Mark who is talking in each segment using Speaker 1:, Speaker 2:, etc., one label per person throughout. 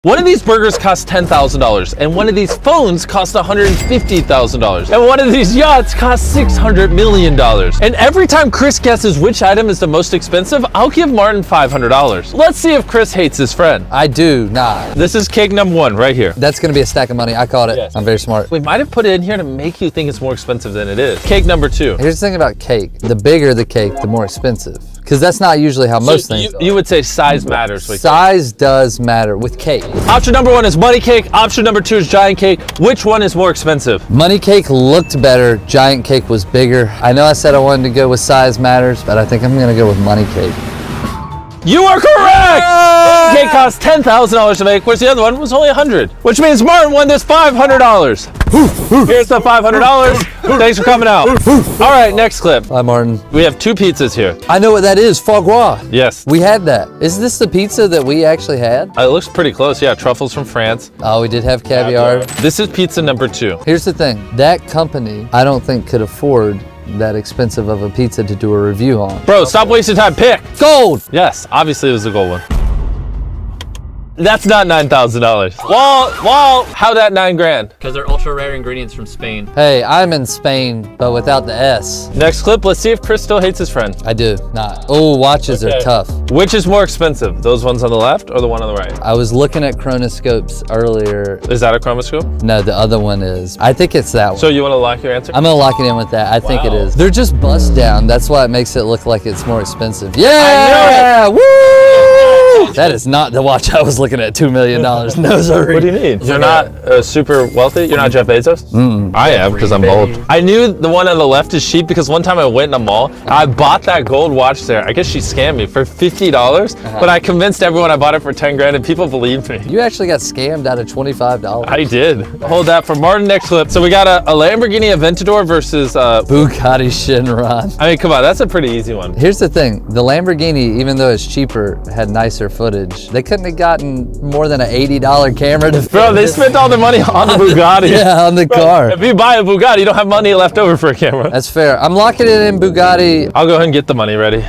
Speaker 1: One of these burgers costs $10,000, and one of these phones costs $150,000, and one of these yachts costs $600 million. And every time Chris guesses which item is the most expensive, I'll give Martin $500. Let's see if Chris hates his friend.
Speaker 2: I do not.
Speaker 1: This is cake number one right here.
Speaker 2: That's gonna be a stack of money. I caught it. Yes. I'm very smart.
Speaker 1: We might have put it in here to make you think it's more expensive than it is. Cake number two.
Speaker 2: Here's the thing about cake. The bigger the cake, the more expensive. Because that's not usually how most things are.
Speaker 1: You would say size matters with
Speaker 2: size does matter with cake.
Speaker 1: Option number one is money cake. Option number two is giant cake. Which one is more expensive?
Speaker 2: Money cake looked better. Giant cake was bigger. I know I said I wanted to go with size matters, but I think I'm gonna go with money cake.
Speaker 1: You are correct! Money cake cost $10,000 to make, whereas the other one was only $100. Which means Martin won this $500. Here's the $500. Thanks for coming out. All right, next clip.
Speaker 2: Hi, Martin.
Speaker 1: We have two pizzas here.
Speaker 2: I know what that is, foie gras.
Speaker 1: Yes.
Speaker 2: We had that. Is this the pizza that we actually had?
Speaker 1: It looks pretty close, yeah. Truffles from France.
Speaker 2: Oh, we did have caviar.
Speaker 1: This is pizza number two.
Speaker 2: Here's the thing. That company, I don't think could afford that expensive of a pizza to do a review on.
Speaker 1: Bro, stop wasting time. Pick.
Speaker 2: Gold.
Speaker 1: Yes, obviously it was the gold one. That's not $9,000. Wall, how that $9,000?
Speaker 3: Because they're ultra rare ingredients from Spain.
Speaker 2: Hey, I'm in Spain, but without the S.
Speaker 1: Next clip, let's see if Chris still hates his friend.
Speaker 2: I do not. Oh, watches are tough.
Speaker 1: Which is more expensive? Those ones on the left or the one on the right?
Speaker 2: I was looking at chronoscopes earlier.
Speaker 1: Is that a chromoscope?
Speaker 2: No, the other one is. I think it's that one.
Speaker 1: So you want to lock your answer?
Speaker 2: I'm gonna lock it in with that. I think it is. They're just bust down. That's why it makes it look like it's more expensive. Yeah! Woo! That is not the watch I was looking at. $2 million. No, sorry.
Speaker 1: What do you need? You're not super wealthy? You're not Jeff Bezos? I am, because I'm bald. I knew the one on the left is cheap because one time I went in a mall, I bought that gold watch there. I guess she scammed me for $50, but I convinced everyone I bought it for $10,000 and people believed me.
Speaker 2: You actually got scammed out of $25.
Speaker 1: I did. Hold that for Martin. Next clip. So we got a Lamborghini Aventador versus
Speaker 2: Bugatti Chiron.
Speaker 1: I mean, come on, that's a pretty easy one.
Speaker 2: Here's the thing. The Lamborghini, even though it's cheaper, had nicer footage. They couldn't have gotten more than an $80 camera to
Speaker 1: Bro, they spent all their money on the Bugatti.
Speaker 2: Yeah, on the car.
Speaker 1: If you buy a Bugatti, you don't have money left over for a camera.
Speaker 2: That's fair. I'm locking it in Bugatti.
Speaker 1: I'll go ahead and get the money ready.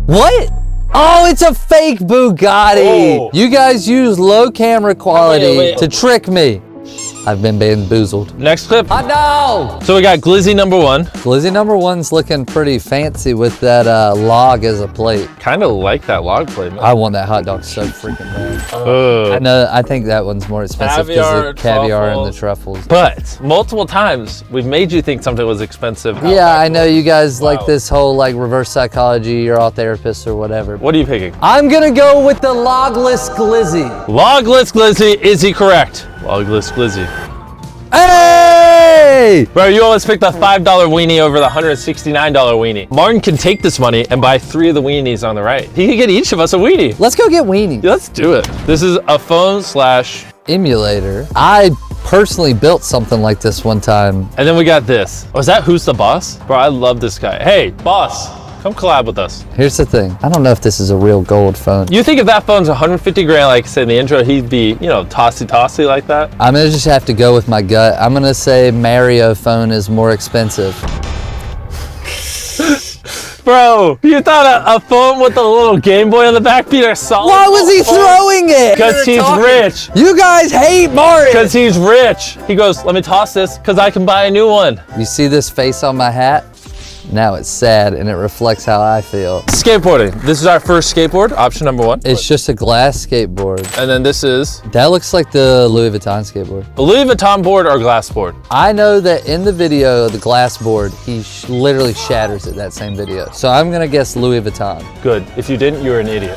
Speaker 2: What? Oh, it's a fake Bugatti. Oh. You guys use low camera quality to trick me. I've been bamboozled.
Speaker 1: Next clip.
Speaker 2: Hot dog!
Speaker 1: So we got glizzy number one.
Speaker 2: Glizzy number one's looking pretty fancy with that log as a plate.
Speaker 1: Kind of like that log plate, man.
Speaker 2: I want that hot dog so freaking bad. I think that one's more expensive because of the caviar and the truffles.
Speaker 1: But multiple times we've made you think something was expensive.
Speaker 2: Yeah, I know you guys like this whole like reverse psychology. You're all therapists or whatever.
Speaker 1: What are you picking?
Speaker 2: I'm gonna go with the logless glizzy.
Speaker 1: Logless glizzy, is he correct? Logless glizzy.
Speaker 2: Hey!
Speaker 1: Bro, you always picked the $5 weenie over the $169 weenie. Martin can take this money and buy 3 of the weenies on the right. He can get each of us a weenie.
Speaker 2: Let's go get weenies.
Speaker 1: Let's do it. This is a phone /
Speaker 2: emulator. I personally built something like this one time.
Speaker 1: And then we got this. Oh, is that Who's the Boss? Bro, I love this guy. Hey, boss. Come collab with us.
Speaker 2: Here's the thing. I don't know if this is a real gold phone.
Speaker 1: You think if that phone's $150,000, like I said in the intro, he'd be, you know, tossy like that?
Speaker 2: I'm gonna just have to go with my gut. I'm gonna say Mario phone is more expensive.
Speaker 1: Bro, you thought a phone with a little Game Boy on the back, Peter? Solid.
Speaker 2: Why was he throwing it?
Speaker 1: Because he's rich.
Speaker 2: You guys hate Mario.
Speaker 1: Because he's rich. He goes, let me toss this because I can buy a new one.
Speaker 2: You see this face on my hat? Now it's sad and it reflects how I feel.
Speaker 1: Skateboarding. This is our first skateboard, option number one.
Speaker 2: It's just a glass skateboard.
Speaker 1: And then this is?
Speaker 2: That looks like the Louis Vuitton skateboard.
Speaker 1: A Louis Vuitton board or glass board?
Speaker 2: I know that in the video, the glass board, he literally shatters it, that same video. So I'm gonna guess Louis Vuitton.
Speaker 1: Good. If you didn't, you were an idiot.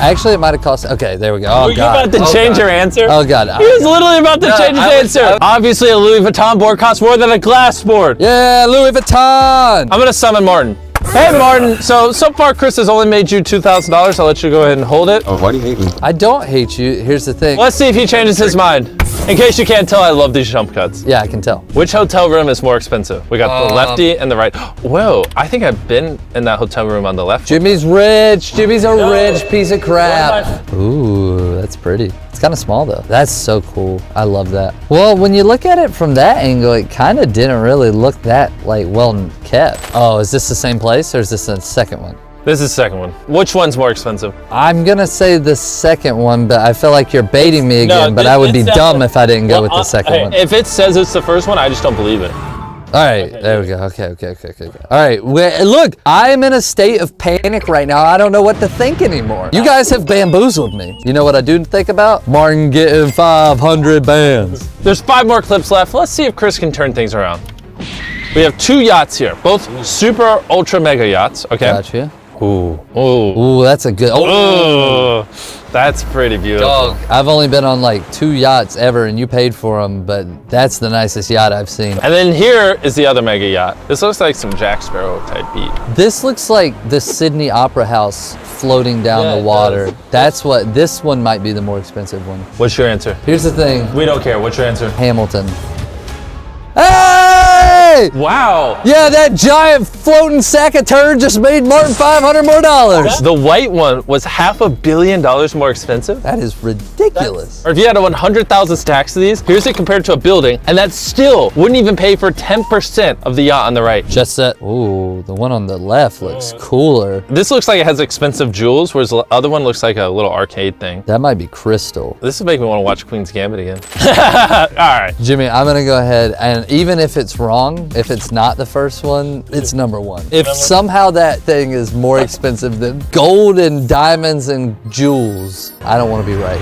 Speaker 2: Actually, it might have cost, okay, there we go. Oh,
Speaker 1: were you about to change your answer?
Speaker 2: Oh, God.
Speaker 1: He was literally about to change his answer. Obviously, a Louis Vuitton board costs more than a glass board.
Speaker 2: Yeah, Louis Vuitton.
Speaker 1: I'm going to summon Martin. Hey, Martin. So far, Chris has only made you $2,000. I'll let you go ahead and hold it.
Speaker 4: Oh, why do you hate me?
Speaker 2: I don't hate you. Here's the thing.
Speaker 1: Let's see if he changes his mind. In case you can't tell, I love these jump cuts.
Speaker 2: Yeah, I can tell.
Speaker 1: Which hotel room is more expensive? We got the lefty and the right. Whoa, I think I've been in that hotel room on the left.
Speaker 2: Jimmy's rich. Jimmy's a rich piece of crap. Ooh, that's pretty. It's kind of small though. That's so cool. I love that. Well, when you look at it from that angle, it kind of didn't really look that like well kept. Oh, is this the same place or is this the second one?
Speaker 1: This is the second one. Which one's more expensive?
Speaker 2: I'm gonna say the second one, but I feel like you're baiting me again, but I would be dumb if I didn't go with the second one.
Speaker 1: If it says it's the first one, I just don't believe it.
Speaker 2: All right, there we go. Okay. All right, look, I am in a state of panic right now. I don't know what to think anymore. You guys have bamboozled me. You know what I do think about? Martin getting 500 bands.
Speaker 1: There's 5 more clips left. Let's see if Chris can turn things around. We have 2 yachts here, both super ultra mega yachts. Okay.
Speaker 2: Gotcha.
Speaker 1: Ooh.
Speaker 2: Ooh, that's a good.
Speaker 1: Ooh. That's pretty beautiful.
Speaker 2: Dog. I've only been on like 2 yachts ever, and you paid for them, but that's the nicest yacht I've seen.
Speaker 1: And then here is the other mega yacht. This looks like some Jack Sparrow type beat.
Speaker 2: This looks like the Sydney Opera House floating down the water. That's what, this one might be the more expensive one.
Speaker 1: What's your answer?
Speaker 2: Here's the thing.
Speaker 1: We don't care. What's your answer?
Speaker 2: Hamilton. Hey!
Speaker 1: Wow.
Speaker 2: Yeah, that giant floating sack of turd just made Martin $500 more.
Speaker 1: The white one was $500 million more expensive?
Speaker 2: That is ridiculous.
Speaker 1: Or if you had 100,000 stacks of these, here's it compared to a building, and that still wouldn't even pay for 10% of the yacht on the right.
Speaker 2: Just set. Ooh, the one on the left looks cooler.
Speaker 1: This looks like it has expensive jewels, whereas the other one looks like a little arcade thing.
Speaker 2: That might be crystal.
Speaker 1: This would make me want to watch Queen's Gambit again. All right.
Speaker 2: Jimmy, I'm gonna go ahead, and even if it's wrong, if it's not the first one, it's number 1. If somehow that thing is more expensive than gold and diamonds and jewels, I don't want to be right.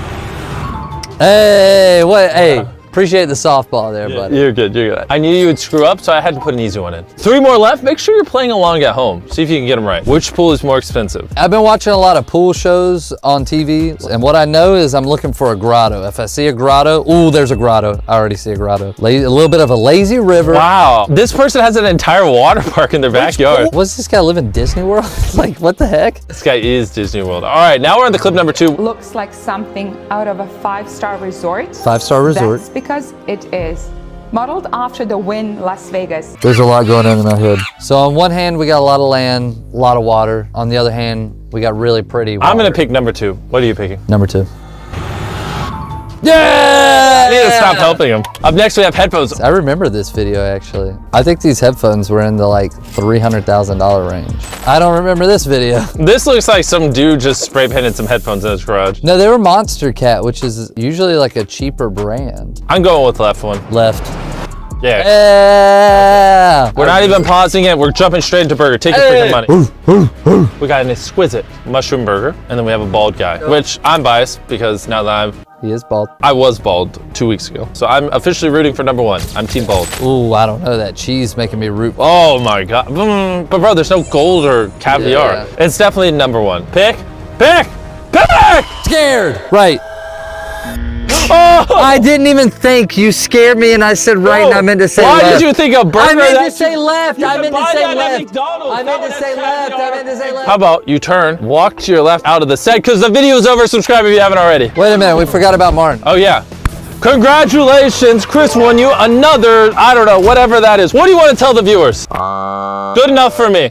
Speaker 2: Hey, what? Hey, appreciate the softball there, buddy.
Speaker 1: You're good, you're good. I knew you would screw up, so I had to put an easy one in. 3 more left. Make sure you're playing along at home. See if you can get them right. Which pool is more expensive?
Speaker 2: I've been watching a lot of pool shows on TV, and what I know is I'm looking for a grotto. If I see a grotto, ooh, there's a grotto. I already see a grotto. A little bit of a lazy river.
Speaker 1: Wow, this person has an entire water park in their backyard.
Speaker 2: What's this guy live in Disney World? Like, what the heck?
Speaker 1: This guy is Disney World. All right, now we're on the clip number 2.
Speaker 4: Looks like something out of a 5-star resort.
Speaker 2: 5-star resort.
Speaker 4: That's because it is modeled after the Wynn Las Vegas.
Speaker 2: There's a lot going on in my head. So on one hand, we got a lot of land, a lot of water. On the other hand, we got really pretty water.
Speaker 1: I'm gonna pick number 2. What are you picking?
Speaker 2: Number 2. Yeah!
Speaker 1: I need to stop helping him. Up next, we have headphones.
Speaker 2: I remember this video, actually. I think these headphones were in the like $300,000 range. I don't remember this video.
Speaker 1: This looks like some dude just spray painted some headphones in his garage.
Speaker 2: No, they were Monster Cat, which is usually like a cheaper brand.
Speaker 1: I'm going with left one.
Speaker 2: Left.
Speaker 1: Yeah.
Speaker 2: Yeah.
Speaker 1: We're not even pausing it. We're jumping straight into burger. Take your freaking money. We got an exquisite mushroom burger, and then we have a bald guy, which I'm biased because now that
Speaker 2: He is bald.
Speaker 1: I was bald 2 weeks ago. So I'm officially rooting for number 1. I'm team bald.
Speaker 2: Ooh, I don't know. That cheese making me root.
Speaker 1: Oh my God. But bro, there's no gold or caviar.
Speaker 2: Yeah.
Speaker 1: It's definitely number 1. Pick.
Speaker 2: Scared. Right.
Speaker 1: Oh!
Speaker 2: I didn't even think. You scared me and I said right and I meant to say
Speaker 1: Why
Speaker 2: left.
Speaker 1: did you think a burger?
Speaker 2: I meant to say left. I meant to
Speaker 1: buy
Speaker 2: say
Speaker 1: that at
Speaker 2: left.
Speaker 1: McDonald's.
Speaker 2: I meant to say left. I meant to say left.
Speaker 1: How about you turn, walk to your left out of the set, because the video is over. Subscribe if you haven't already.
Speaker 2: Wait a minute. We forgot about Martin.
Speaker 1: Oh yeah. Congratulations, Chris won you another, I don't know, whatever that is. What do you want to tell the viewers? Good enough for me.